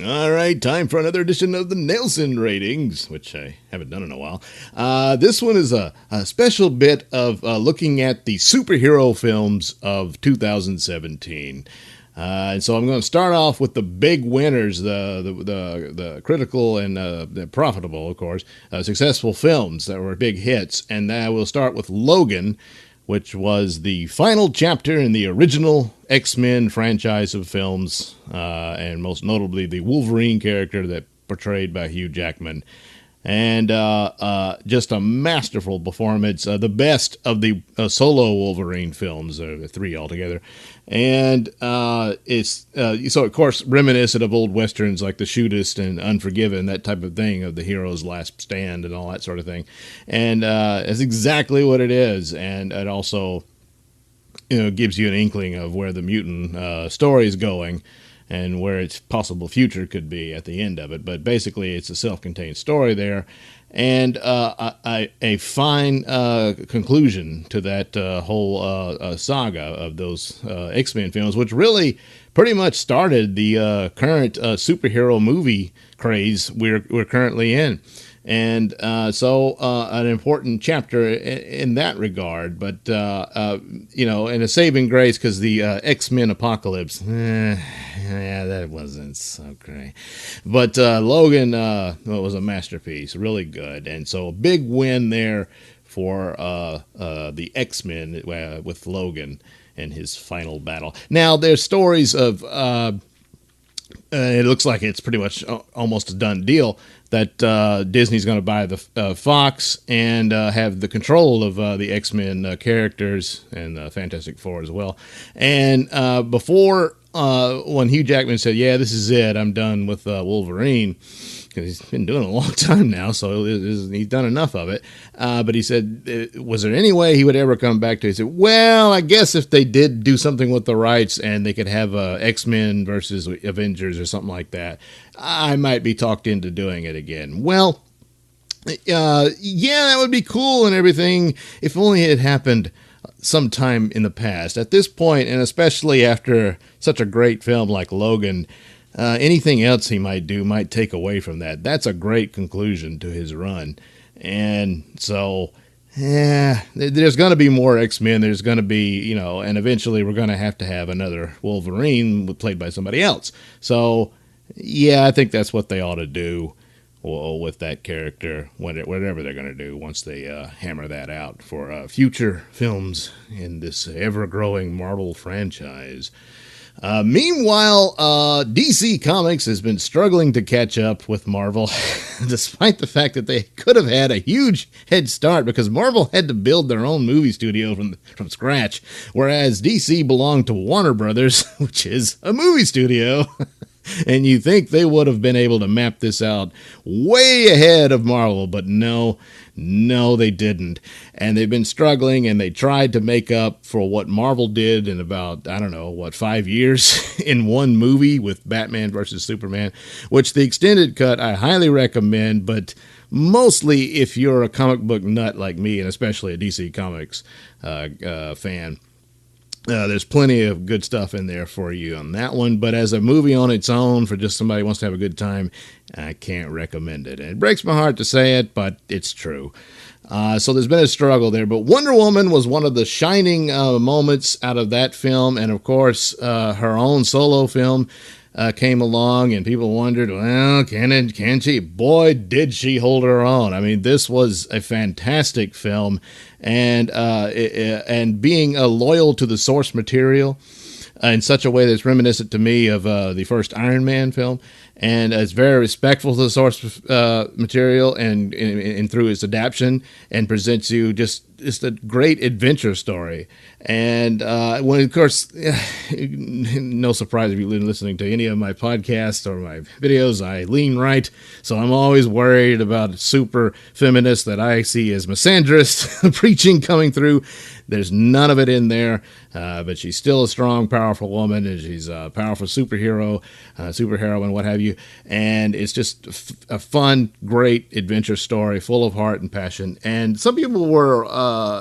All right, time for another edition of the Nailsin ratings, which I haven't done in a while. This one is a special bit of looking at the superhero films of 2017. And so I'm going to start off with the big winners, the critical and the profitable, of course, successful films that were big hits. And we'll start with Logan, which was the final chapter in the original X-Men franchise of films, and most notably the Wolverine character that portrayed by Hugh Jackman. And just a masterful performance, the best of the solo Wolverine films, the three altogether. And it's so, of course, reminiscent of old westerns like The Shootist and Unforgiven, that type of thing, of the hero's last stand and all that sort of thing. And it's exactly what it is. And it also, gives you an inkling of where the mutant story is going and where its possible future could be at the end of it. But basically, it's a self-contained story there, and a fine conclusion to that whole saga of those X-Men films, which really pretty much started the current superhero movie craze we're currently in. And so an important chapter in that regard, but and a saving grace, because the X-Men Apocalypse, yeah, that wasn't so great. But Logan was a masterpiece, really good, and so a big win there for the X-Men with Logan and his final battle. Now there's stories of. It looks like it's pretty much almost a done deal that Disney's going to buy the Fox and have the control of the X-Men characters and Fantastic Four as well. And before, when Hugh Jackman said, "Yeah, this is it. I'm done with Wolverine," because he's been doing it a long time now, so he's done enough of it. But he said, was there any way he would ever come back to it? He said, well, I guess if they did do something with the rights and they could have X-Men versus Avengers or something like that, I might be talked into doing it again. Well, yeah, that would be cool and everything, if only it had happened sometime in the past. At this point, and especially after such a great film like Logan, anything else he might do might take away from that. That's a great conclusion to his run. And so, there's going to be more X-Men. There's going to be, and eventually we're going to have another Wolverine played by somebody else. So, yeah, I think that's what they ought to do with that character, whatever they're going to do once they hammer that out for future films in this ever-growing Marvel franchise. Meanwhile, DC Comics has been struggling to catch up with Marvel, despite the fact that they could have had a huge head start, because Marvel had to build their own movie studio from scratch, whereas DC belonged to Warner Brothers, which is a movie studio. And you think they would have been able to map this out way ahead of Marvel, but no, they didn't. And they've been struggling, and they tried to make up for what Marvel did in about, 5 years in one movie with Batman versus Superman, which the extended cut I highly recommend, but mostly if you're a comic book nut like me, and especially a DC Comics fan. There's plenty of good stuff in there for you on that one, but as a movie on its own, for just somebody who wants to have a good time, I can't recommend it. And it breaks my heart to say it, but it's true. So there's been a struggle there, but Wonder Woman was one of the shining moments out of that film, and of course, her own solo film came along, and people wondered, well, can she? Boy, did she hold her own. I mean, this was a fantastic film, and being loyal to the source material in such a way that's reminiscent to me of the first Iron Man film, and it's very respectful to the source material and through its adaptation, and presents you just a great adventure story. And when, of course, no surprise if you've been listening to any of my podcasts or my videos, I lean right, so I'm always worried about super feminists that I see as misandrist preaching coming through. There's none of it in there, but she's still a strong, powerful woman, and she's a powerful superheroine, what have you. And it's just a fun, great adventure story, full of heart and passion. And some people were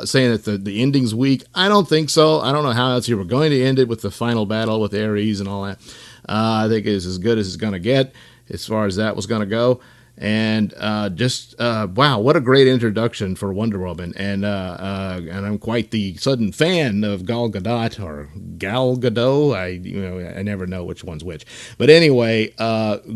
saying that the ending's weak. I don't think so. I don't know how else you were going to end it with the final battle with Ares and all that. I think it's as good as it's going to get as far as that was going to go. And wow, what a great introduction for Wonder Woman. And I'm quite the sudden fan of Gal Gadot or Gal Gadot. I never know which one's which. But anyway,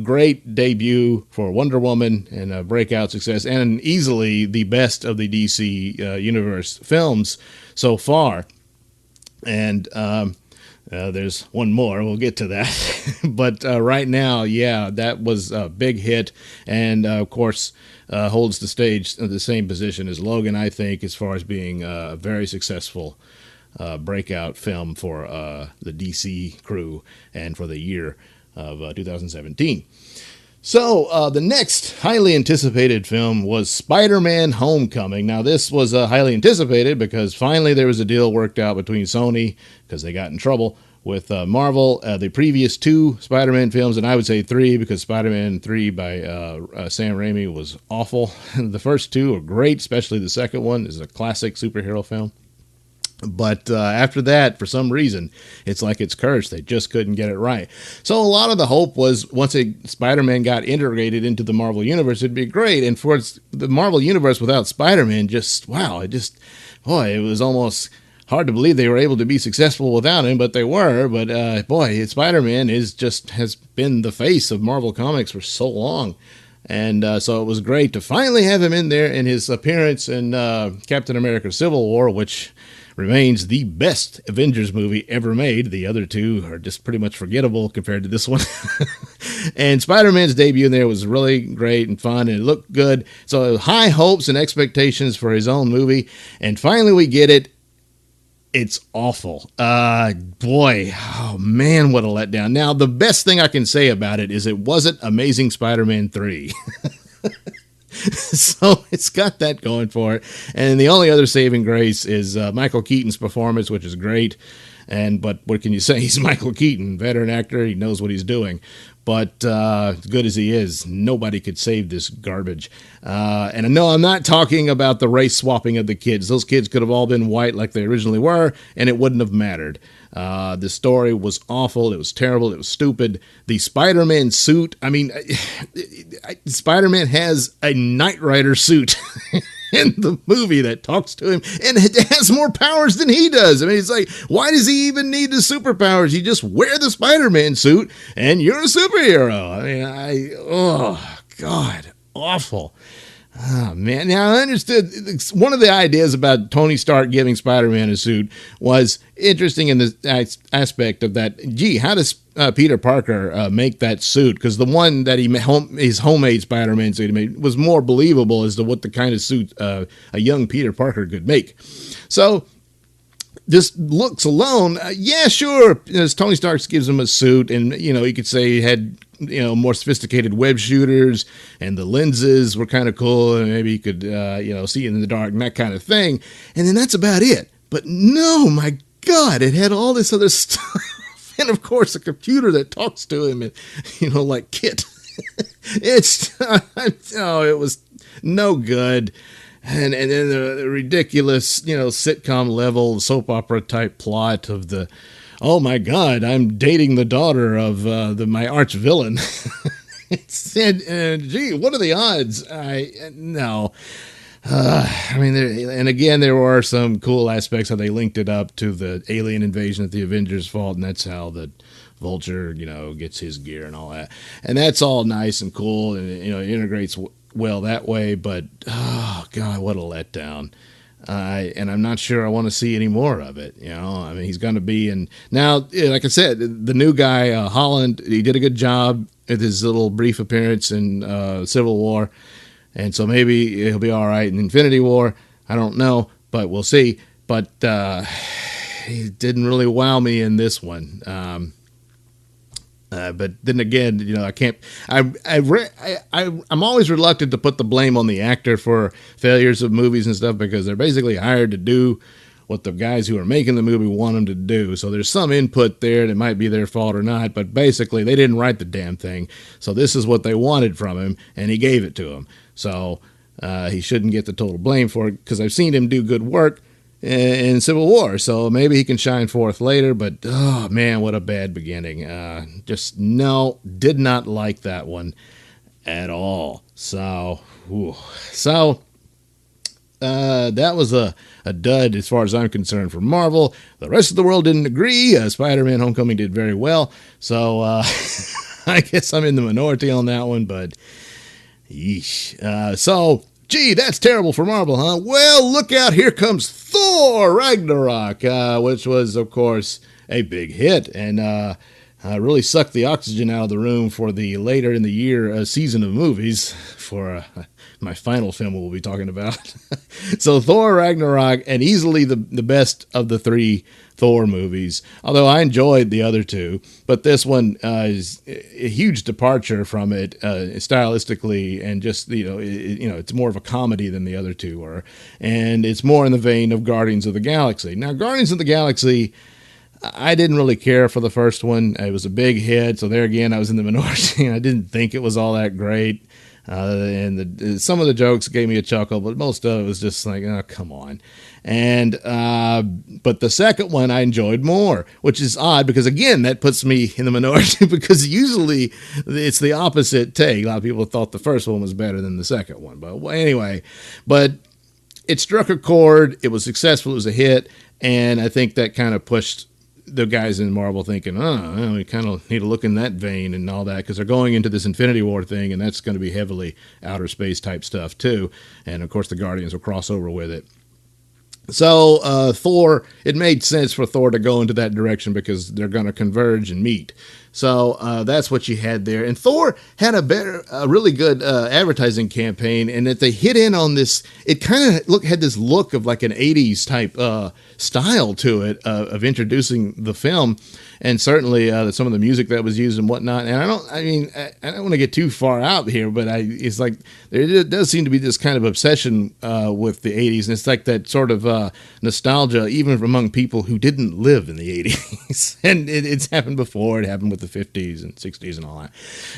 great debut for Wonder Woman and a breakout success, and easily the best of the DC universe films so far. And there's one more. We'll get to that. But right now, yeah, that was a big hit. And, of course, holds the stage in the same position as Logan, I think, as far as being a very successful breakout film for the DC crew and for the year of 2017. So the next highly anticipated film was SpiderMan Homecoming. Now, this was highly anticipated because finally there was a deal worked out between Sony, because they got in trouble with Marvel. The previous two Spider-Man films, and I would say three, because Spider-Man 3 by Sam Raimi was awful. The first two are great, especially the second one is a classic superhero film. But after that, for some reason, it's like it's cursed. They just couldn't get it right. So a lot of the hope was once Spider-Man got integrated into the Marvel Universe, it'd be great. And for the Marvel Universe without Spider-Man, it was almost hard to believe they were able to be successful without him, but they were. But Spider-Man has been the face of Marvel Comics for so long. And so it was great to finally have him in there, in his appearance in Captain America Civil War, which remains the best Avengers movie ever made. The other two are just pretty much forgettable compared to this one. And Spider-Man's debut in there was really great and fun, and it looked good. So high hopes and expectations for his own movie. And finally we get it. It's awful. Oh man, what a letdown. Now, the best thing I can say about it is it wasn't Amazing Spider-Man 3. So it's got that going for it. And the only other saving grace is Michael Keaton's performance, which is great. But what can you say? He's Michael Keaton, veteran actor. He knows what he's doing. But as good as he is, nobody could save this garbage. And no, I'm not talking about the race swapping of the kids. Those kids could have all been white like they originally were, and it wouldn't have mattered. The story was awful. It was terrible. It was stupid. The Spider-Man suit, Spider-Man has a Knight Rider suit in the movie that talks to him, and it has more powers than he does. It's like, why does he even need the superpowers? You just wear the Spider-Man suit, and you're a superhero. Oh, God, awful. Oh, man. Now, I understood one of the ideas about Tony Stark giving Spider-Man a suit was interesting in the aspect of that. Gee, how does Peter Parker make that suit? Because the one that his homemade Spider-Man suit he made was more believable as to what the kind of suit a young Peter Parker could make. So this looks alone, yeah, sure. As Tony Stark gives him a suit, and you could say he had more sophisticated web shooters, and the lenses were kind of cool, and maybe you could see in the dark and that kind of thing. And then that's about it. But no, my God, it had all this other stuff, and of course a computer that talks to him, and like Kit. It was no good. And then the ridiculous, sitcom level soap opera type plot of the, oh my God, I'm dating the daughter of my arch villain. Gee, what are the odds? No. And again, there were some cool aspects how they linked it up to the alien invasion that the Avengers fought, and that's how the Vulture, gets his gear and all that. And that's all nice and cool, and it integrates well that way, but oh God, what a letdown. And I'm not sure I want to see any more of it. He's going to be in now. Like I said, the new guy, Holland, he did a good job with his little brief appearance in Civil War, and so maybe he'll be all right in Infinity War. I don't know, but we'll see. But he didn't really wow me in this one. But then again, I can't. I'm always reluctant to put the blame on the actor for failures of movies and stuff, because they're basically hired to do what the guys who are making the movie want them to do. So there's some input there that might be their fault or not, but basically they didn't write the damn thing. So this is what they wanted from him, and he gave it to them. So he shouldn't get the total blame for it, because I've seen him do good work. in Civil War. So maybe he can shine forth later. But oh man, what a bad beginning! Just no, did not like that one at all. So, so that was a dud as far as I'm concerned for Marvel. The rest of the world didn't agree. Spider-Man Homecoming did very well. So I guess I'm in the minority on that one, but yeesh. So, gee, that's terrible for Marvel, huh? Well, look out. Here comes Thor Ragnarok, which was, of course, a big hit. And really sucked the oxygen out of the room for the later in the year season of movies for my final film we'll be talking about. So Thor Ragnarok, and easily the best of the three Thor movies, although I enjoyed the other two, but this one is a huge departure from it stylistically, and just it's more of a comedy than the other two were, and it's more in the vein of Guardians of the Galaxy. Now, Guardians of the Galaxy, I didn't really care for the first one. It was a big hit, so there again, I was in the minority. I didn't think it was all that great. And some of the jokes gave me a chuckle, but most of it was just like, oh, come on. And but the second one I enjoyed more, which is odd because, again, that puts me in the minority because usually it's the opposite take. A lot of people thought the first one was better than the second one. But anyway, it struck a chord. It was successful. It was a hit. And I think that kind of pushed the guys in Marvel thinking, we kind of need to look in that vein and all that, because they're going into this Infinity War thing, and that's going to be heavily outer space type stuff too. And of course the Guardians will cross over with it. So Thor, it made sense for Thor to go into that direction because they're going to converge and meet. So that's what you had there. And Thor had a really good advertising campaign, and that they hit in on this. It kind of had this look of like an 80s type style to it of introducing the film, and certainly some of the music that was used and whatnot. And I don't want to get too far out here, but it's like there does seem to be this kind of obsession with the 80s, and it's like that sort of nostalgia even among people who didn't live in the 80s. And it's happened before. It happened with the 50s and 60s and all that.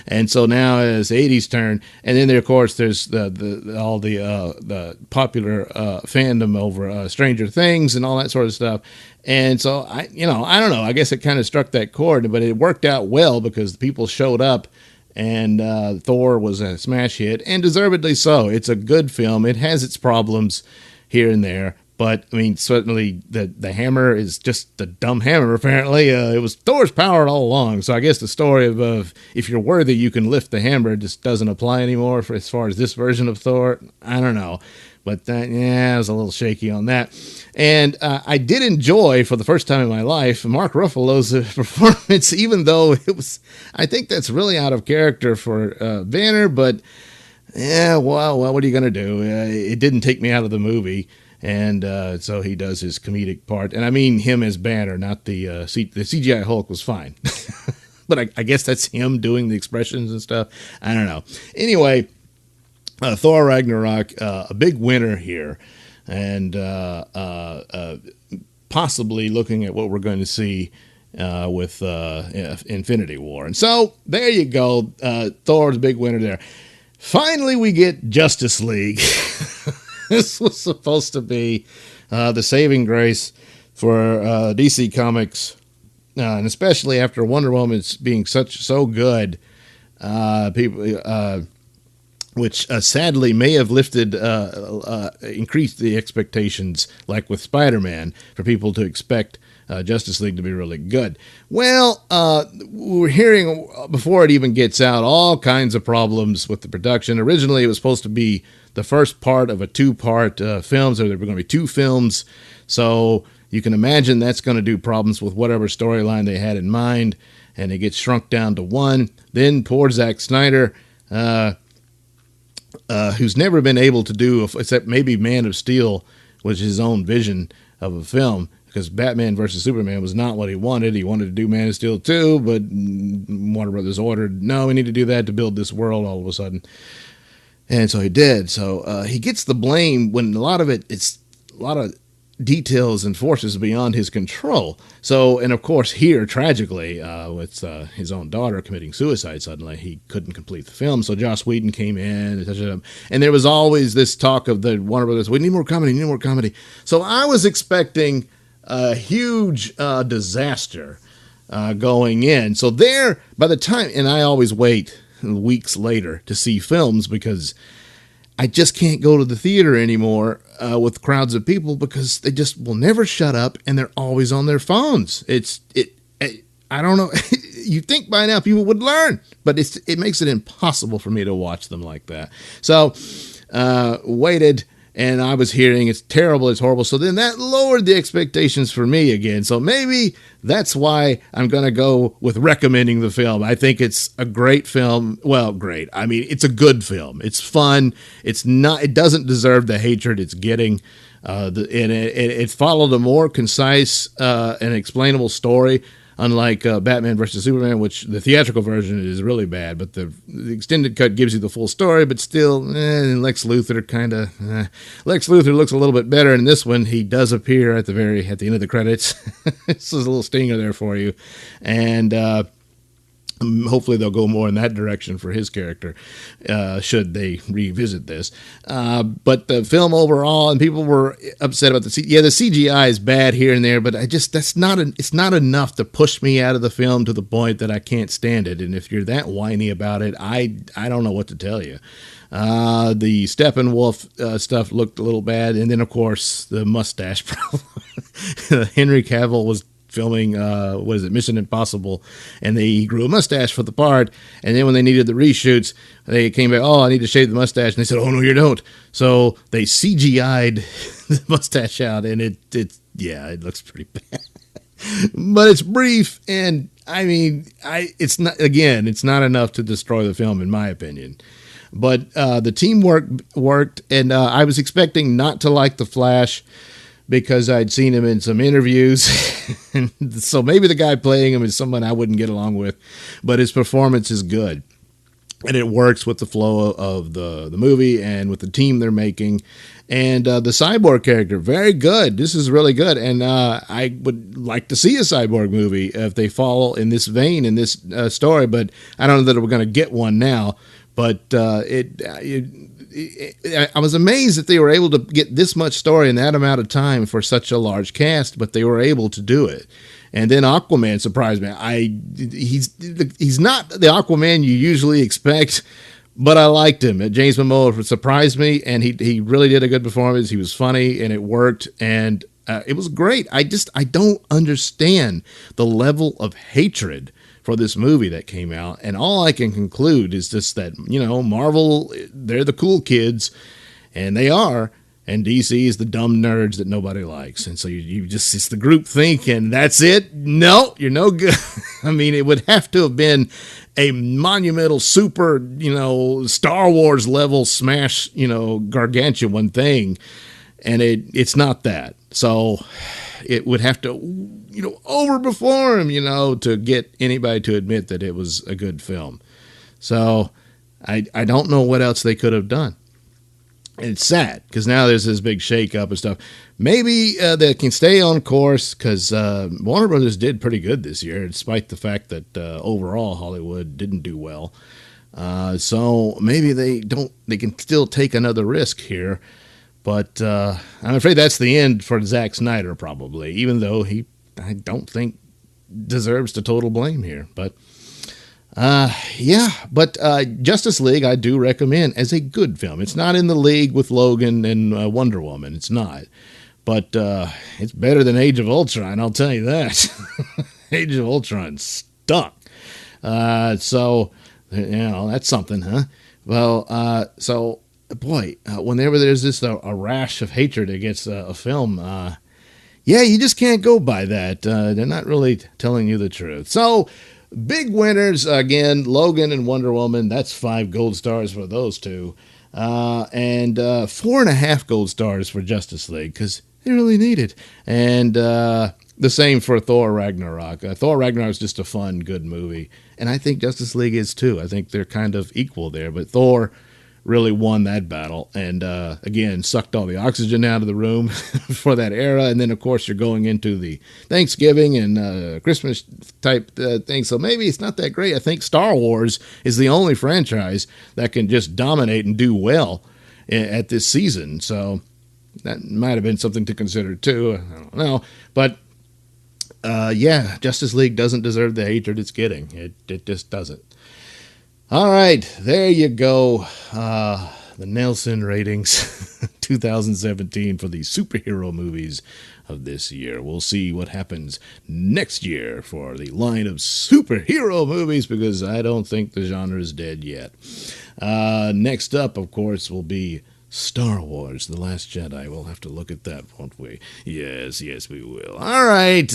And so now as 80s turn, and then there, of course, there's all the popular fandom over Stranger Things and all that sort of stuff. And so I don't know, I guess it kind of struck that chord, but it worked out well because the people showed up, and Thor was a smash hit, and deservedly so. It's a good film. It has its problems here and there, but I mean, certainly the hammer is just a dumb hammer. Apparently, it was Thor's power all along. So I guess the story of if you're worthy, you can lift the hammer just doesn't apply anymore as far as this version of Thor. I don't know, but I was a little shaky on that. And I did enjoy, for the first time in my life, Mark Ruffalo's performance, even though it was, I think that's really out of character for Banner. But well, what are you going to do? It didn't take me out of the movie. And so he does his comedic part. And I mean him as Banner, not the CGI Hulk was fine. But I guess that's him doing the expressions and stuff. I don't know. Anyway, Thor Ragnarok, a big winner here. And possibly looking at what we're going to see with Infinity War. And so there you go. Thor's a big winner there. Finally, we get Justice League. This was supposed to be the saving grace for DC Comics, and especially after Wonder Woman's being so good, which sadly may have increased the expectations, like with Spider-Man, for people to expect Justice League to be really good. Well, we're hearing, before it even gets out, all kinds of problems with the production. Originally, it was supposed to be the first part of a two-part film, so there were going to be two films. So you can imagine that's going to do problems with whatever storyline they had in mind, and it gets shrunk down to one. Then poor Zack Snyder, who's never been able to do, except maybe Man of Steel, was his own vision of a film, because Batman versus Superman was not what he wanted. He wanted to do Man of Steel 2, but Warner Brothers ordered, no, we need to do that to build this world all of a sudden. And so he did. So he gets the blame when a lot of details and forces beyond his control. So, and of course, here, tragically, with his own daughter committing suicide suddenly, he couldn't complete the film. So Joss Whedon came in and touched it up. And there was always this talk of the Warner Brothers, we need more comedy, we need more comedy. So I was expecting a huge disaster going in. So there, by the time, and I always wait weeks later to see films because I just can't go to the theater anymore with crowds of people because they just will never shut up and they're always on their phones. I don't know. You think by now people would learn, but it makes it impossible for me to watch them like that. So waited. And I was hearing it's terrible, it's horrible. So then that lowered the expectations for me again. So maybe that's why I'm going to go with recommending the film. I think it's a great film. Well, great. I mean, it's a good film. It's fun. It doesn't deserve the hatred it's getting. And it followed a more concise and explainable story. Unlike Batman vs. Superman, which the theatrical version is really bad, but the extended cut gives you the full story, but still, Lex Luthor Lex Luthor looks a little bit better in this one. He does appear at the end of the credits. This is a little stinger there for you. And hopefully they'll go more in that direction for his character, should they revisit this. But the film overall, and people were upset about the CGI is bad here and there, but it's not enough to push me out of the film to the point that I can't stand it. And if you're that whiny about it, I don't know what to tell you. The Steppenwolf stuff looked a little bad, and then of course the mustache problem. Henry Cavill was filming Mission Impossible, and he grew a mustache for the part, and then when they needed the reshoots, they came back, I need to shave the mustache, and they said, oh no, you don't. So they CGI'd the mustache out, and it looks pretty bad. But it's brief, and I mean, it's not enough to destroy the film in my opinion. But the teamwork worked, and I was expecting not to like The Flash because I'd seen him in some interviews. So maybe the guy playing him is someone I wouldn't get along with, but his performance is good. And it works with the flow of the movie and with the team they're making. And the Cyborg character, very good. This is really good. And I would like to see a Cyborg movie if they follow in this vein, in this story. But I don't know that we're going to get one now. But I was amazed that they were able to get this much story in that amount of time for such a large cast, but they were able to do it. And then Aquaman surprised me. He's not the Aquaman you usually expect, but I liked him. James Momoa surprised me, and he really did a good performance. He was funny, and it worked, and it was great. I don't understand the level of hatred for this movie that came out, and all I can conclude is just that, Marvel, they're the cool kids, and they are, and DC is the dumb nerds that nobody likes. And so it's the group think, and that's it. No, you're no good. I mean, it would have to have been a monumental, super, Star Wars level smash, gargantuan thing. And it's not that. So it would have to, overperform, to get anybody to admit that it was a good film. So I don't know what else they could have done. And it's sad because now there's this big shakeup and stuff. Maybe they can stay on course because Warner Brothers did pretty good this year, despite the fact that overall Hollywood didn't do well. So maybe they can still take another risk here. But I'm afraid that's the end for Zack Snyder, probably, even though I don't think deserves the total blame here. But Justice League I do recommend as a good film. It's not in the league with Logan and Wonder Woman. It's not. But it's better than Age of Ultron, I'll tell you that. Age of Ultron stunk. So, that's something, huh? Well, boy, whenever there's this a rash of hatred against a film, you just can't go by that. They're not really telling you the truth. So, big winners, again, Logan and Wonder Woman. That's 5 gold stars for those two. And 4.5 gold stars for Justice League, because they really need it. And the same for Thor Ragnarok. Thor Ragnarok is just a fun, good movie. And I think Justice League is too. I think they're kind of equal there. But Thor really won that battle, and again sucked all the oxygen out of the room for that era. And then of course you're going into the Thanksgiving and Christmas type thing, so maybe it's not that great. I think Star Wars is the only franchise that can just dominate and do well at this season, so that might have been something to consider too. I don't know, but yeah, Justice League doesn't deserve the hatred it's getting. It just doesn't. All right, there you go. The Nailsin ratings 2017 for the superhero movies of this year. We'll see what happens next year for the line of superhero movies, because I don't think the genre is dead yet. Next up, of course, will be Star Wars, The Last Jedi. We'll have to look at that, won't we? Yes, we will. All right.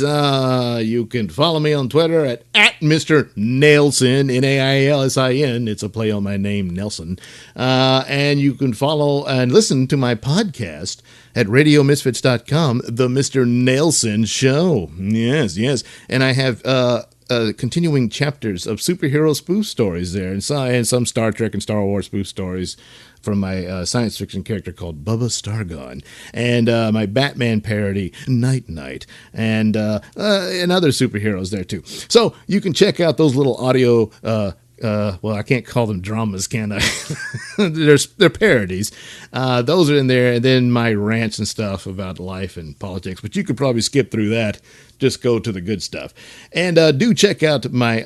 You can follow me on Twitter at Mr. Nailsin, Nailsin. It's a play on my name, Nelson. And you can follow and listen to my podcast at radiomisfits.com, The Mr. Nailsin Show. Yes. And I have continuing chapters of superhero spoof stories there, and some Star Trek and Star Wars spoof stories from my science fiction character called Bubba Stargon, and my Batman parody, Night Knight, and other superheroes there too. So you can check out those little audio well, I can't call them dramas, can I? They're parodies. Those are in there, and then my rants and stuff about life and politics, but you could probably skip through that. Just go to the good stuff. And do check out my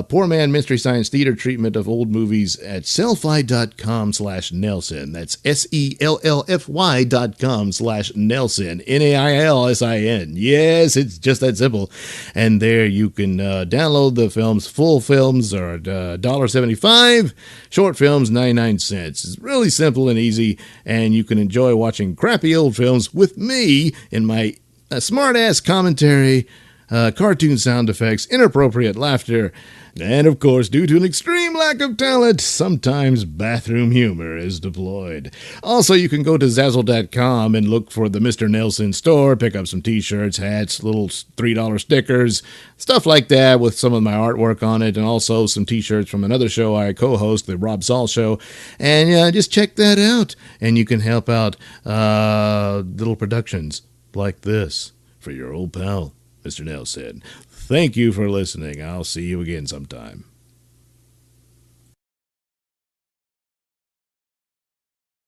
Poor Man Mystery Science Theater treatment of old movies at sellfy.com/Nailsin. That's SELLFY.com/Nailsin. Nailsin. Yes, it's just that simple. And there you can download the films. Full films are $1.75. Short films, 99 cents. It's really simple and easy, and you can enjoy watching crappy old films with me in my smart-ass commentary, cartoon sound effects, inappropriate laughter, and of course, due to an extreme lack of talent, sometimes bathroom humor is deployed. Also, you can go to Zazzle.com and look for the Mr. Nailsin store, pick up some t-shirts, hats, little $3 stickers, stuff like that with some of my artwork on it, and also some t-shirts from another show I co-host, the Rob Saul Show, and just check that out, and you can help out little productions like this for your old pal, Mr. Nailsin. Thank you for listening. I'll see you again sometime.